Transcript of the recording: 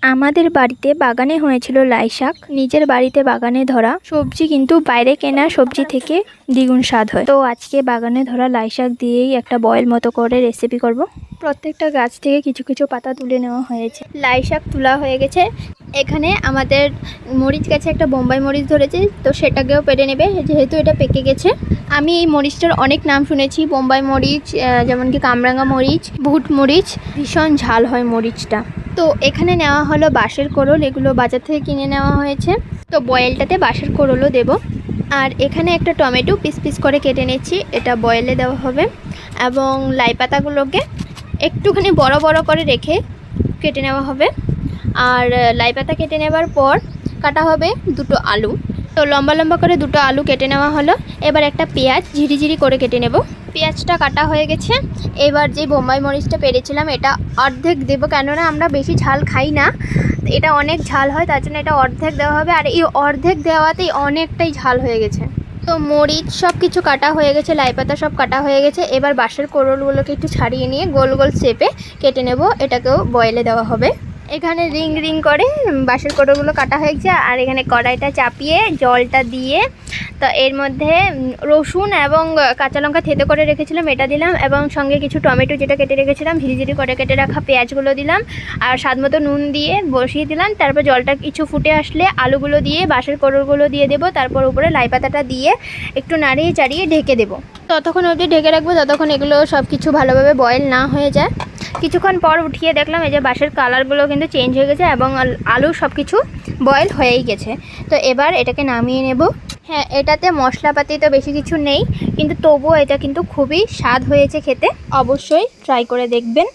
আমাদের বাড়িতে বাগানে হয়েছিল লাই শাক। নিজের বাড়িতে বাগানে ধরা সবজি কিন্তু বাইরে কেনা সবজি থেকে দ্বিগুণ স্বাদ হয়। তো আজকে বাগানে ধরা লাই শাক দিয়েই একটা বয়েল মতো করে রেসিপি করব। প্রত্যেকটা গাছ থেকে কিছু কিছু পাতা তুলে নেওয়া হয়েছে। লাই শাক তোলা হয়ে গেছে। এখানে আমাদের মরিচ গাছে একটা বোম্বাই মরিচ ধরেছে, তো সেটাকেও পেরে নেবে যেহেতু এটা পেকে গেছে। আমি এই মরিচটার অনেক নাম শুনেছি, বোম্বাই মরিচ, যেমন কি কামরাঙা মরিচ, ভুট মরিচ। ভীষণ ঝাল হয় মরিচটা। তো এখানে নেওয়া হলো বাঁশের কোড়ল, এগুলো বাজার থেকে কিনে নেওয়া হয়েছে। তো বয়েলটাতে বাঁশের কোড়লও দেব। আর এখানে একটা টমেটো পিস পিস করে কেটে নিচ্ছি, এটা বয়েলে দেওয়া হবে। এবং লাই পাতাগুলোকে একটুখানি বড় বড় করে রেখে কেটে নেওয়া হবে। আর লাই পাতা কেটে নেবার পর কাটা হবে দুটো আলু। তো লম্বা লম্বা করে দুটো আলু কেটে নেওয়া হলো। এবার একটা পেঁয়াজ ঝিরিঝিরি করে কেটে নেব। পেঁয়াজটা কাটা হয়ে গেছে। এবার যে বোম্বাই মরিচটা পেরেছিলাম এটা অর্ধেক দেবো, কেননা আমরা বেশি ঝাল খাই না, এটা অনেক ঝাল হয়, তার জন্য এটা অর্ধেক দেওয়া হবে। আর এই অর্ধেক দেওয়াতেই অনেকটাই ঝাল হয়ে গেছে। তো মরিচ সব কিছু কাটা হয়ে গেছে, লাই পাতা সব কাটা হয়ে গেছে। এবার বাঁশের কোড়লগুলোকে একটু ছাড়িয়ে নিয়ে গোল গোল শেপে কেটে নেব, এটাকেও বয়েলে দেওয়া হবে। এখানে রিং রিং করে বাঁশের কোড়লগুলো কাটা হয়ে গেছে। আর এখানে কড়াইটা চাপিয়ে জলটা দিয়ে, তো এর মধ্যে রসুন এবং কাঁচা লঙ্কা থেতো করে রেখেছিলাম এটা দিলাম, এবং সঙ্গে কিছু টমেটো যেটা কেটে রেখেছিলাম, ঝিরিঝিরি করে কেটে রাখা পেঁয়াজগুলো দিলাম, আর স্বাদ মতো নুন দিয়ে বসিয়ে দিলাম। তারপর জলটা কিছু ফুটে আসলে আলুগুলো দিয়ে বাঁশের কোড়লগুলো দিয়ে দেবো, তারপর উপরে লাই পাতাটা দিয়ে একটু নাড়িয়ে চাড়িয়ে ঢেকে দেবো। ততক্ষণ অবধি ঢেকে রাখবো যতক্ষণ এগুলো সব কিছু ভালোভাবে বয়েল না হয়ে যায়। কিছুক্ষণ পর উঠিয়ে দেখলাম এই যে বাঁশের কালারগুলো কিন্তু চেঞ্জ হয়ে গেছে এবং আলু সব কিছু বয়েল হয়েই গেছে। তো এবার এটাকে নামিয়ে নেব। হ্যাঁ, এটাতে মশলাপাতি তো বেশি কিছু নেই, কিন্তু তবুও এটা কিন্তু খুবই স্বাদ হয়েছে খেতে। অবশ্যই ট্রাই করে দেখবেন।